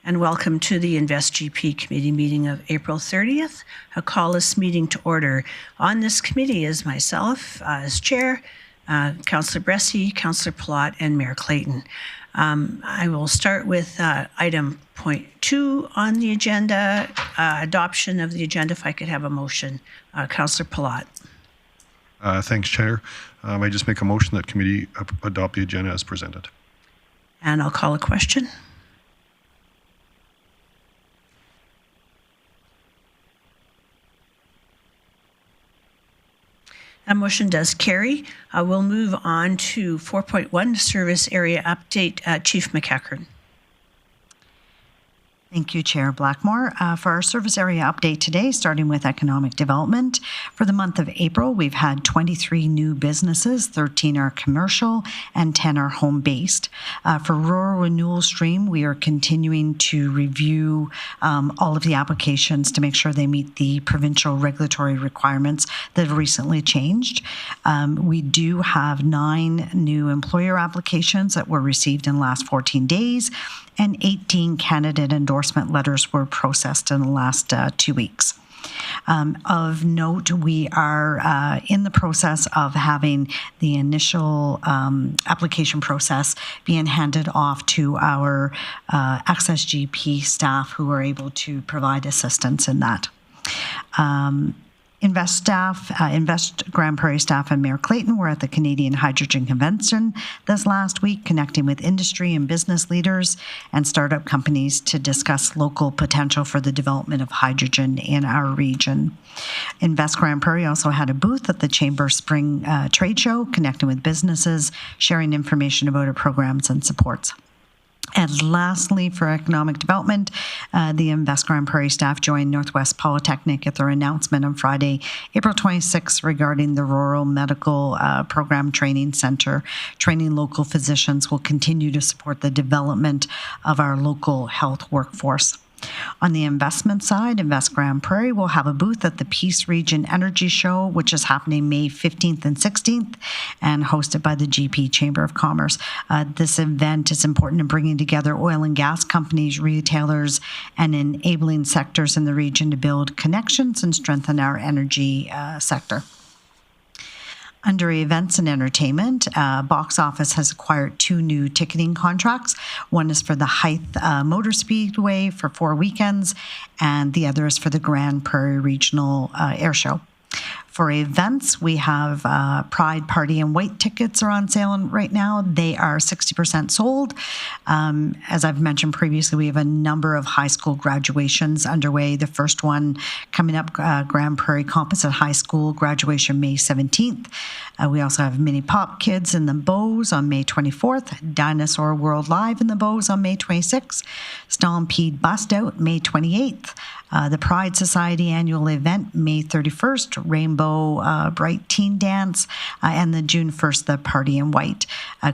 and welcome to the InvestGP Committee meeting of April 30th. I call this meeting to order. On this committee is myself as chair, Councillor Bressie, Councillor Plott, and Mayor Clayton. I will start with item point 2 on the agenda, adoption of the agenda. If I could have a motion. Councillor Plott. Thanks, Chair. I just make a motion that committee adopt the agenda as presented. And I'll call a question. That motion does carry. We'll move on to 4.1, Service Area Update. Chief McEachern. Thank you, Chair Blackmore. For our service area update today, starting with economic development. For the month of April, we've had 23 new businesses, 13 are commercial and 10 are home-based. For rural renewal stream, we are continuing to review all of the applications to make sure they meet the provincial regulatory requirements that have recently changed. We do have 9 new employer applications that were received in the last 14 days, and 18 candidate endorsement letters were processed in the last 2 weeks. Of note, we are in the process of having the initial application process being handed off to our Access GP staff who are able to provide assistance in that. Invest Grande Prairie staff and Mayor Clayton were at the Canadian Hydrogen Convention this last week, connecting with industry and business leaders and startup companies to discuss local potential for the development of hydrogen in our region. Invest Grande Prairie also had a booth at the Chamber Spring Trade Show, connecting with businesses, sharing information about our programs and supports. And lastly, for economic development, the Invest Grande Prairie staff joined Northwest Polytechnic at their announcement on Friday, April 26th, regarding the Rural Medical Program Training Centre. Training local physicians will continue to support the development of our local health workforce. On the investment side, Invest Grande Prairie will have a booth at the Peace Region Energy Show, which is happening May 15th and 16th and hosted by the GP Chamber of Commerce. This event is important in bringing together oil and gas companies, retailers, and enabling sectors in the region to build connections and strengthen our energy sector. Under events and entertainment, Box Office has acquired 2 new ticketing contracts. One is for the Hythe Motor Speedway for 4 weekends, and the other is for the Grande Prairie Regional Air Show. For events, we have Pride Party and White tickets are on sale right now. They are 60% sold. As I've mentioned previously, we have a number of high school graduations underway. The first one coming up, Grande Prairie Composite High School graduation May 17th. We also have Mini Pop Kids in the Bowes on May 24th, Dinosaur World Live in the Bowes on May 26th, Stampede Bust Out May 28th, the Pride Society annual event May 31st, Rainbow Bright Teen Dance, and the June 1st, the Party in White.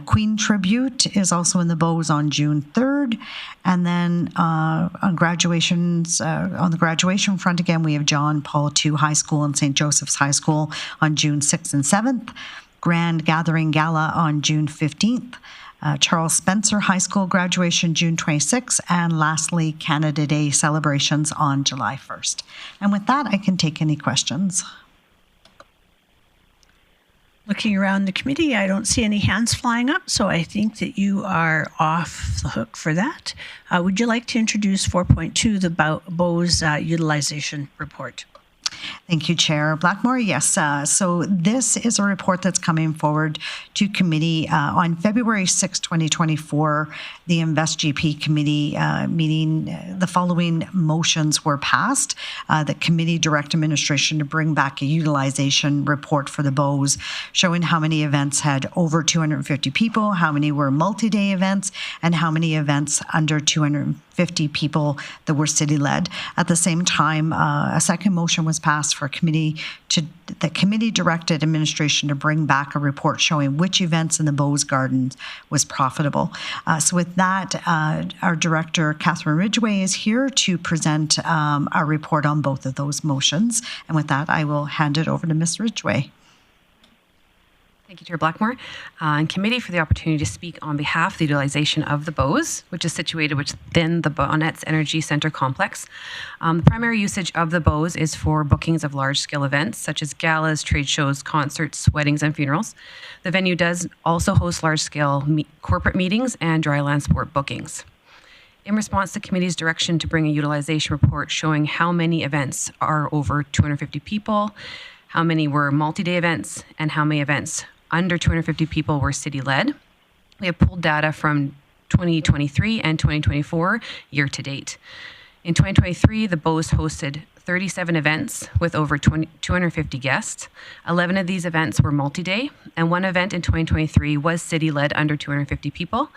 Queen Tribute is also in the Bowes on June 3rd. And then on graduations, on the graduation front again, we have John Paul II High School and St. Joseph's High School on June 6th and 7th. Grand Gathering Gala on June 15th. Charles Spencer High School graduation June 26th, and lastly, Canada Day celebrations on July 1st. And with that, I can take any questions. Looking around the committee, I don't see any hands flying up, so I think that you are off the hook for that. Would you like to introduce 4.2, the Bowes Utilization Report? Thank you, Chair Blackmore. Yes, so this is a report that's coming forward to committee on February 6, 2024. The InvestGP committee meeting, the following motions were passed. The committee direct administration to bring back a utilization report for the Bowes, showing how many events had over 250 people, how many were multi-day events, and how many events under 250 people that were city-led. At the same time, a second motion was passed for the committee directed administration to bring back a report showing which events in the Bowes Gardens was profitable. So with that, our director, Catherine Ridgway, is here to present our report on both of those motions. And with that, I will hand it over to Ms. Ridgway. Thank you, Chair Blackmore, and committee for the opportunity to speak on behalf of the utilization of the Bowes, which is situated within the Bonnets Energy Centre complex. The primary usage of the Bowes is for bookings of large-scale events such as galas, trade shows, concerts, weddings, and funerals. The venue does also host large-scale corporate meetings and dryland sport bookings. In response to committee's direction to bring a utilization report showing how many events are over 250 people, how many were multi-day events, and how many events under 250 people were city-led, we have pulled data from 2023 and 2024 year to date. In 2023, the Bowes hosted 37 events with over 250 guests. 11 of these events were multi-day, and one event in 2023 was city-led under 250 people.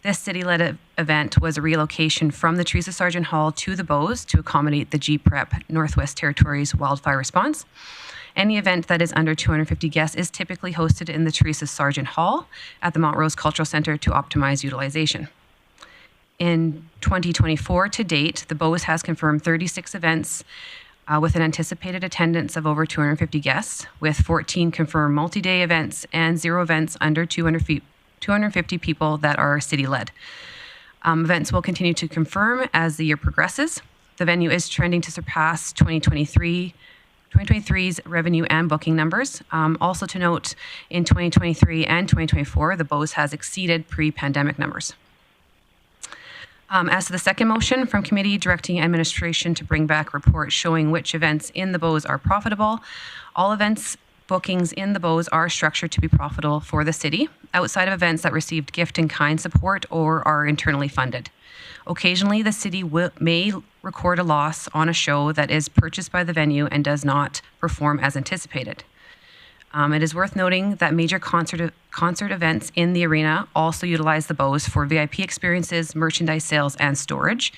This city-led event was a relocation from the Teresa Sargent Hall to the Bowes to accommodate the GPREP Northwest Territories wildfire response. Any event that is under 250 guests is typically hosted in the Teresa Sargent Hall at the Montrose Cultural Centre to optimize utilization. In 2024 to date, the Bowes has confirmed 36 events with an anticipated attendance of over 250 guests, with 14 confirmed multi-day events and 0 events under 250 people that are city-led. Events will continue to confirm as the year progresses. The venue is trending to surpass 2023's revenue and booking numbers. Also to note, in 2023 and 2024, the Bowes has exceeded pre-pandemic numbers. As to the second motion from committee directing administration to bring back reports showing which events in the Bowes are profitable, all events bookings in the Bowes are structured to be profitable for the city, outside of events that received gift in kind support or are internally funded. Occasionally, the city may record a loss on a show that is purchased by the venue and does not perform as anticipated. It is worth noting that major concert events in the arena also utilize the Bowes for VIP experiences, merchandise sales, and storage,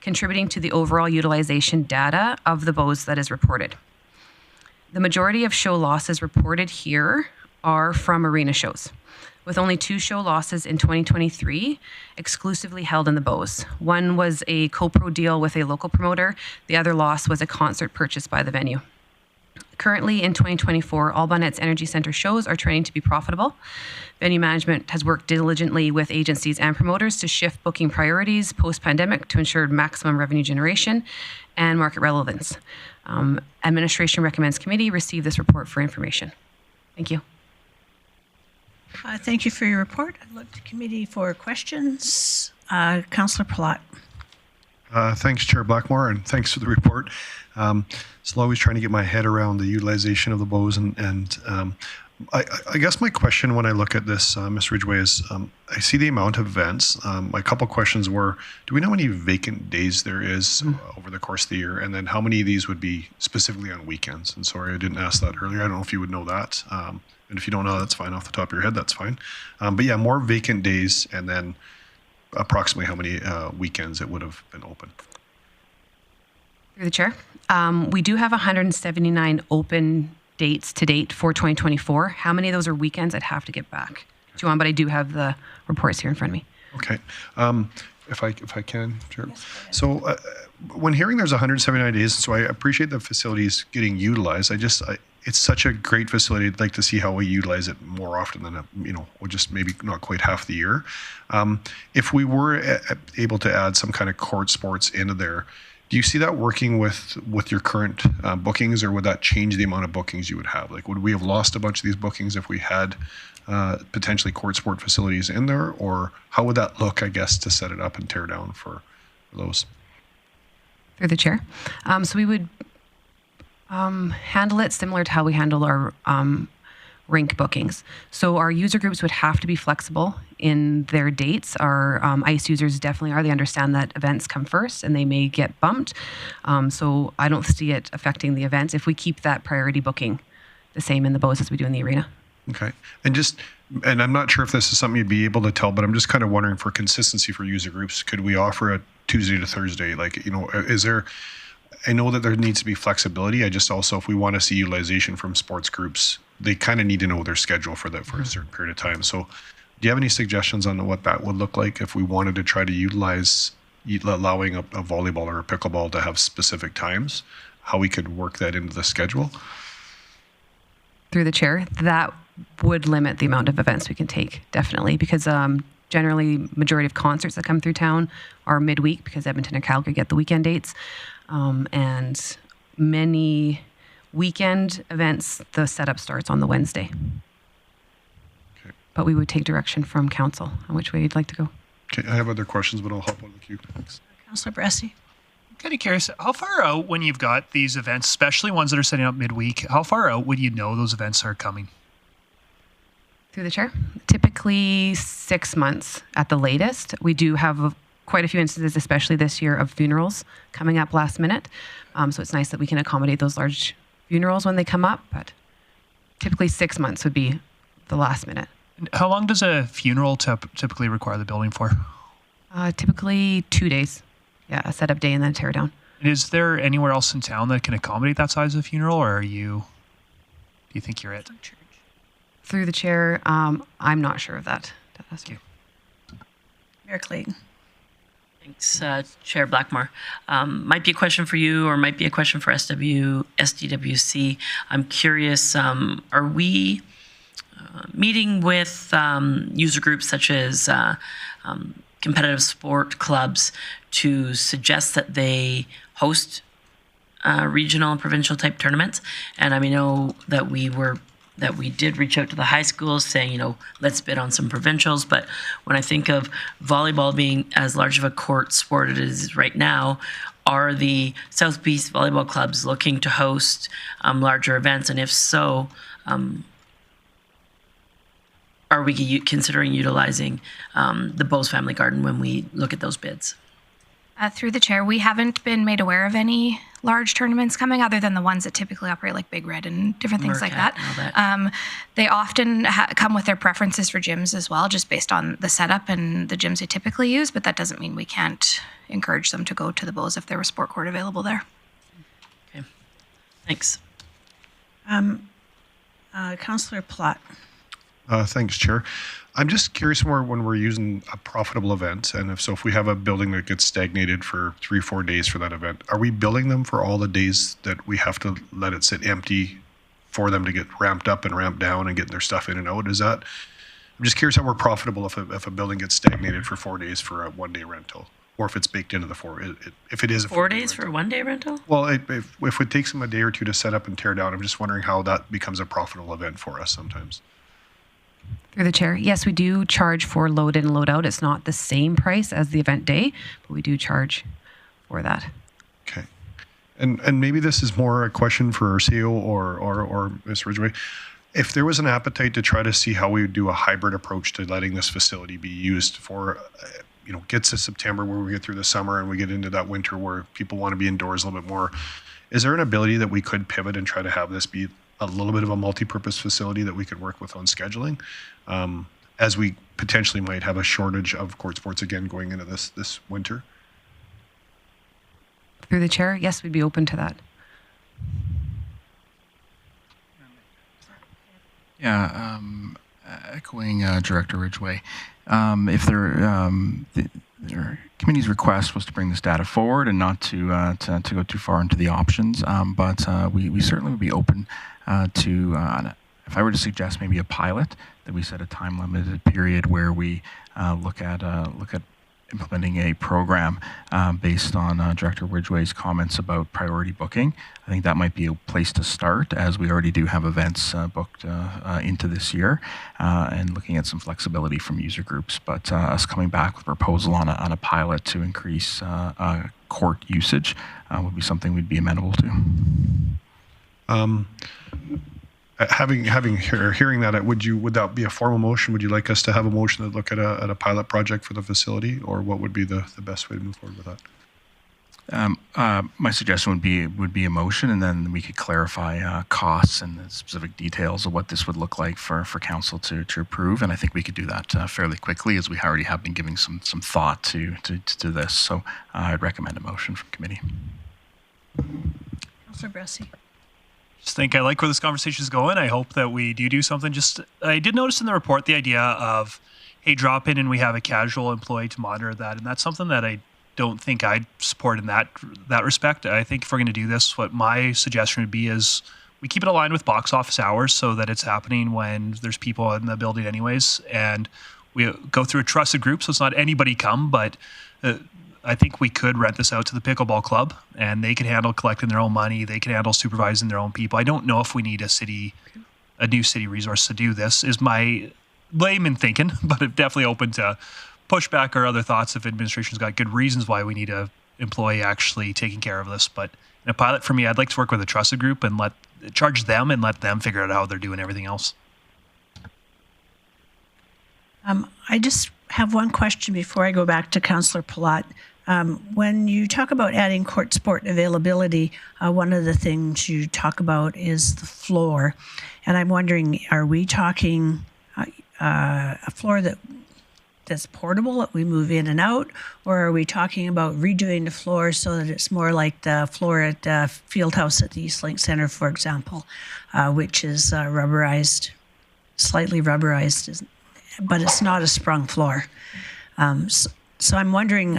contributing to the overall utilization data of the Bowes that is reported. The majority of show losses reported here are from arena shows, with only 2 show losses in 2023 exclusively held in the Bowes. One was a co-pro deal with a local promoter. The other loss was a concert purchased by the venue. Currently, in 2024, all Bonnets Energy Centre shows are trending to be profitable. Venue management has worked diligently with agencies and promoters to shift booking priorities post-pandemic to ensure maximum revenue generation and market relevance. Administration recommends committee receive this report for information. Thank you. Thank you for your report. I look to committee for questions. Councillor Palat. Thanks, Chair Blackmore, and thanks for the report. Still always trying to get my head around the utilization of the Bowes, and I guess my question when I look at this, Ms. Ridgway, is I see the amount of events. My couple questions were, do we know how many vacant days there is over the course of the year? And then how many of these would be specifically on weekends? And sorry, I didn't ask that earlier. I don't know if you would know that. And if you don't know, that's fine. Off the top of your head, that's fine. But yeah, more vacant days, and then approximately how many weekends it would have been open. Through the chair, we do have 179 open dates to date for 2024. How many of those are weekends? I'd have to get back to you on, but I do have the reports here in front of me. Okay. If I can, Chair. Yes, so when hearing there's 179 days, so I appreciate the facilities getting utilized. It's such a great facility. I'd like to see how we utilize it more often than, or just maybe not quite half the year. If we were able to add some kind of court sports into there, do you see that working with your current bookings, or would that change the amount of bookings you would have? Like, would we have lost a bunch of these bookings if we had potentially court sport facilities in there, or how would that look, I guess, to set it up and tear down for those? Through the chair. So we would handle it similar to how we handle our rink bookings. So our user groups would have to be flexible in their dates. Our ICE users definitely are. They understand that events come first and they may get bumped. So I don't see it affecting the events if we keep that priority booking the same in the Bowes as we do in the arena. Okay. And I'm not sure if this is something you'd be able to tell, but I'm just kind of wondering, for consistency for user groups, could we offer a Tuesday to Thursday? Like, is there, I know that there needs to be flexibility. I just also, if we want to see utilization from sports groups, they kind of need to know their schedule for that for a certain period of time. So do you have any suggestions on what that would look like if we wanted to try to utilize allowing a volleyball or a pickleball to have specific times, how we could work that into the schedule? Through the chair, that would limit the amount of events we can take, definitely, because generally majority of concerts that come through town are midweek because Edmonton and Calgary get the weekend dates, and many weekend events, the setup starts on the Wednesday. Okay. But we would take direction from council on which way you'd like to go. Okay, I have other questions, but I'll hop on the queue. Thanks. Councillor Bressy. I'm kind of curious, how far out when you've got these events, especially ones that are setting up midweek, how far out would you know those events are coming? Through the chair, typically 6 months at the latest. We do have quite a few instances, especially this year, of funerals coming up last minute. So it's nice that we can accommodate those large funerals when they come up, but typically 6 months would be the last minute. And how long does a funeral typically require the building for? Typically 2 days. Yeah, a setup day and then a tear down. And is there anywhere else in town that can accommodate that size of funeral, or do you think you're it? Through the chair, I'm not sure of that. Okay. Mayor Clayton. Thanks, Chair Blackmore. Might be a question for you or might be a question for SDWC. I'm curious, are we meeting with user groups such as competitive sport clubs to suggest that they host regional and provincial type tournaments? And I know that we did reach out to the high schools saying, let's bid on some provincials. But when I think of volleyball being as large of a court sport as it is right now, are the South Beast volleyball clubs looking to host larger events? And if so, are we considering utilizing the Bowes Family Garden when we look at those bids? Through the chair, we haven't been made aware of any large tournaments coming other than the ones that typically operate like Big Red and different things like that. They often come with their preferences for gyms as well, just based on the setup and the gyms they typically use, but that doesn't mean we can't encourage them to go to the Bowes if there was sport court available there. Okay, thanks. Councillor Plott. Thanks, Chair. I'm just curious more when we're using a profitable event, and if we have a building that gets stagnated for 3-4 days for that event, are we billing them for all the days that we have to let it sit empty for them to get ramped up and ramped down and getting their stuff in and out? I'm just curious how we're profitable if a building gets stagnated for 4 days for a 1-day rental, or if it's baked into the if it is a 4 days for a 1-day rental? Well, if it takes them a day or two to set up and tear down, I'm just wondering how that becomes a profitable event for us sometimes. Through the chair, yes, we do charge for load in and load out. It's not the same price as the event day, but we do charge for that. Okay. And maybe this is more a question for CEO or Ms. Ridgway. If there was an appetite to try to see how we would do a hybrid approach to letting this facility be used for, gets to September where we get through the summer and we get into that winter where people want to be indoors a little bit more, is there an ability that we could pivot and try to have this be a little bit of a multi-purpose facility that we could work with on scheduling, as we potentially might have a shortage of court sports again going into this winter? Through the chair, yes, we'd be open to that. Yeah, echoing Director Ridgway, if their committee's request was to bring this data forward and not to go too far into the options, but we certainly would be open to, if I were to suggest maybe a pilot, that we set a time-limited period where we look at implementing a program based on Director Ridgway's comments about priority booking. I think that might be a place to start, as we already do have events booked into this year, and looking at some flexibility from user groups. But us coming back with a proposal on a pilot to increase court usage would be something we'd be amenable to. Hearing that, would that be a formal motion? Would you like us to have a motion to look at a pilot project for the facility, or what would be the best way to move forward with that? My suggestion would be a motion, and then we could clarify costs and the specific details of what this would look like for council to approve. And I think we could do that fairly quickly, as we already have been giving some thought to this. So I'd recommend a motion from committee. Councillor Bressy. Just think I like where this conversation is going. I hope that we do something. I did notice in the report the idea of, hey, drop in and we have a casual employee to monitor that. And that's something that I don't think I'd support in that respect. I think if we're going to do this, what my suggestion would be is we keep it aligned with box office hours so that it's happening when there's people in the building anyways. And we go through a trusted group, so it's not anybody come, but I think we could rent this out to the pickleball club, and they can handle collecting their own money. They can handle supervising their own people. I don't know if we need a new city resource to do this, is my layman thinking, but I'm definitely open to pushback or other thoughts if administration's got good reasons why we need a employee actually taking care of this. But in a pilot, for me, I'd like to work with a trusted group and charge them and let them figure out how they're doing everything else. I just have one question before I go back to Councillor Palat. When you talk about adding court sport availability, one of the things you talk about is the floor. And I'm wondering, are we talking a floor that's portable that we move in and out, or are we talking about redoing the floor so that it's more like the floor at Fieldhouse at the Eastlink Centre, for example, which is rubberized, slightly rubberized, but it's not a sprung floor. So I'm wondering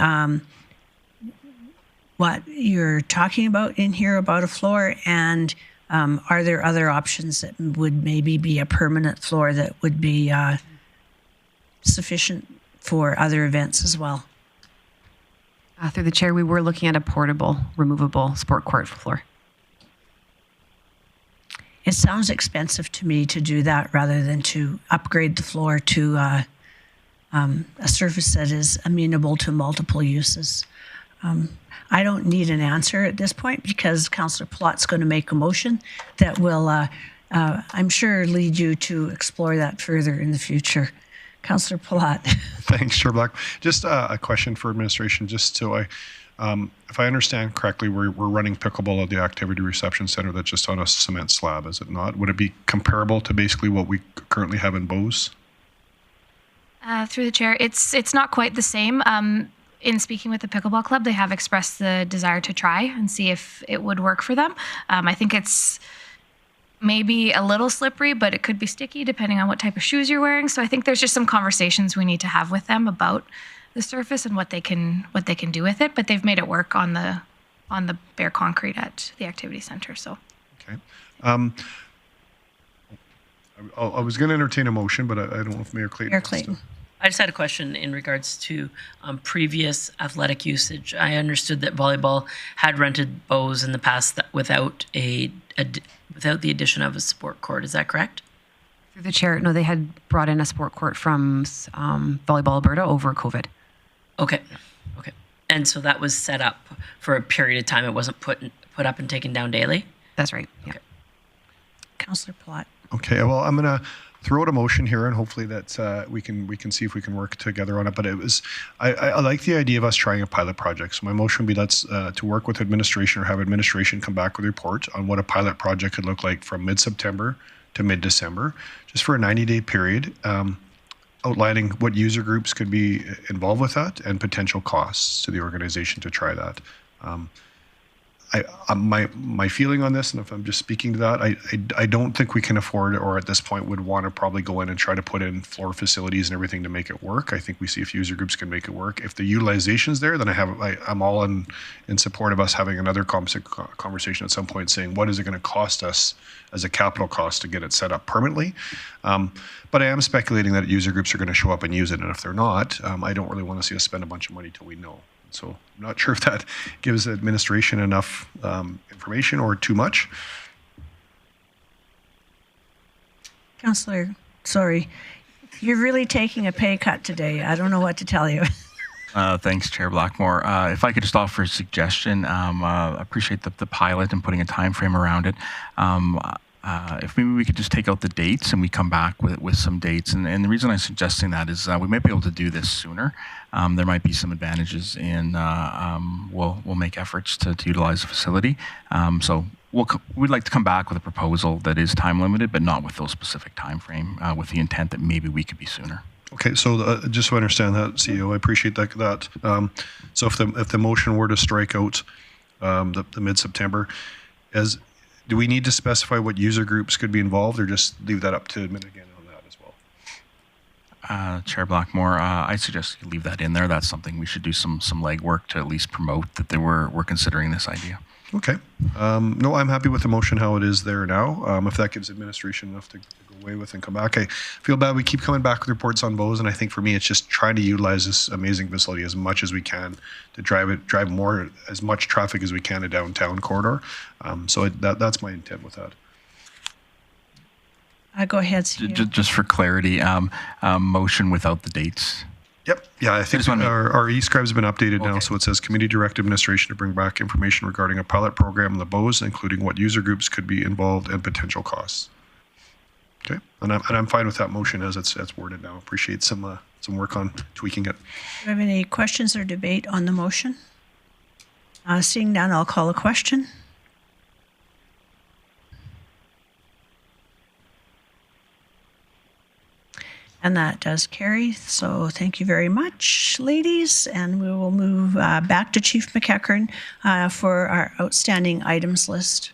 what you're talking about in here about a floor, and are there other options that would maybe be a permanent floor that would be sufficient for other events as well? Through the chair, we were looking at a portable, removable sport court floor. It sounds expensive to me to do that rather than to upgrade the floor to a surface that is amenable to multiple uses. I don't need an answer at this point because Councillor Palat's going to make a motion that will, I'm sure, lead you to explore that further in the future. Councillor Palat. Thanks, Chair Black. Just a question for administration, just so if I understand correctly, we're running pickleball at the Activity Reception Centre that's just on a cement slab, is it not? Would it be comparable to basically what we currently have in Bowes? Through the chair, it's not quite the same. In speaking with the pickleball club, they have expressed the desire to try and see if it would work for them. I think it's maybe a little slippery, but it could be sticky depending on what type of shoes you're wearing. So I think there's just some conversations we need to have with them about the surface and what they can do with it. But they've made it work on the bare concrete at the activity center. So okay. I was going to entertain a motion, but I don't know if Mayor Clayton. Mayor Clayton. I just had a question in regards to previous athletic usage. I understood that volleyball had rented Bowes in the past without without the addition of a sport court. Is that correct? Through the chair, no, they had brought in a sport court from Volleyball Alberta over COVID. Okay. Okay. And so that was set up for a period of time. It wasn't put up and taken down daily? That's right. Yeah. Okay. Councillor Palat. Okay, well, I'm going to throw out a motion here, and hopefully that we can see if we can work together on it. But I like the idea of us trying a pilot project. So my motion would be to work with administration or have administration come back with a report on what a pilot project could look like from mid-September to mid-December, just for a 90-day period, outlining what user groups could be involved with that and potential costs to the organization to try that. My feeling on this, and if I'm just speaking to that, I don't think we can afford, or at this point would want to probably go in and try to put in floor facilities and everything to make it work. I think we see if user groups can make it work. If the utilization's there, then I'm all in support of us having another conversation at some point saying, what is it going to cost us as a capital cost to get it set up permanently? But I am speculating that user groups are going to show up and use it. And if they're not, I don't really want to see us spend a bunch of money till we know. So I'm not sure if that gives administration enough information or too much. Councillor, sorry, you're really taking a pay cut today. I don't know what to tell you. Thanks, Chair Blackmore. If I could just offer a suggestion, I appreciate the pilot and putting a time frame around it. If maybe we could just take out the dates and we come back with some dates. And the reason I'm suggesting that is we might be able to do this sooner. There might be some advantages in we'll make efforts to utilize the facility. So we'd like to come back with a proposal that is time limited, but not with those specific time frame, with the intent that maybe we could be sooner. Okay, so just so I understand that, CEO, I appreciate that. So if the motion were to strike out the mid-September, do we need to specify what user groups could be involved, or just leave that up to admin again on that as well? Chair Blackmore, I suggest you leave that in there. That's something we should do some legwork to at least promote that we're considering this idea. Okay. No, I'm happy with the motion how it is there now. If that gives administration enough to go away with and come back. I feel bad we keep coming back with reports on Bowes, and I think for me it's just trying to utilize this amazing facility as much as we can to drive more, as much traffic as we can to downtown corridor. So that's my intent with that. Go ahead, Steve. Just for clarity, motion without the dates. Yep. Yeah, I think our e-scribe's been updated now, so it says committee direct administration to bring back information regarding a pilot program in the Bowes, including what user groups could be involved and potential costs. Okay, and I'm fine with that motion as it's worded now. Appreciate some work on tweaking it. Do you have any questions or debate on the motion? Seeing none, I'll call a question. And that does carry. So thank you very much, ladies. And we will move back to Chief McEachern for our outstanding items list.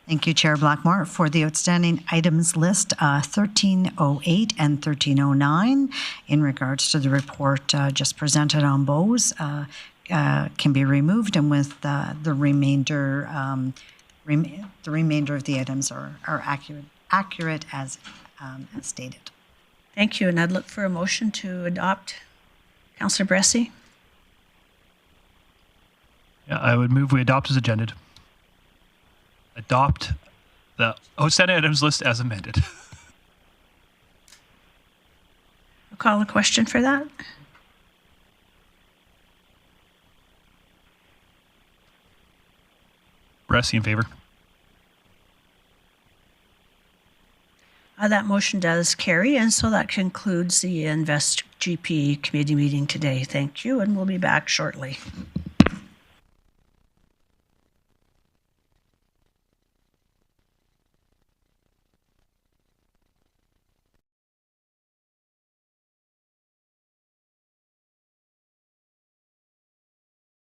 Thank you, Chair Blackmore. For the outstanding items list, 1308 and 1309, in regards to the report just presented on Bowes, can be removed, and with the remainder of the items are accurate as stated. Thank you, and I'd look for a motion to adopt. Councillor Bressie? Yeah, I would move we adopt as agended. Adopt the outstanding items list as amended. I'll call a question for that. Bressie in favor. That motion does carry, and so that concludes the Invest GP committee meeting today. Thank you, and we'll be back shortly.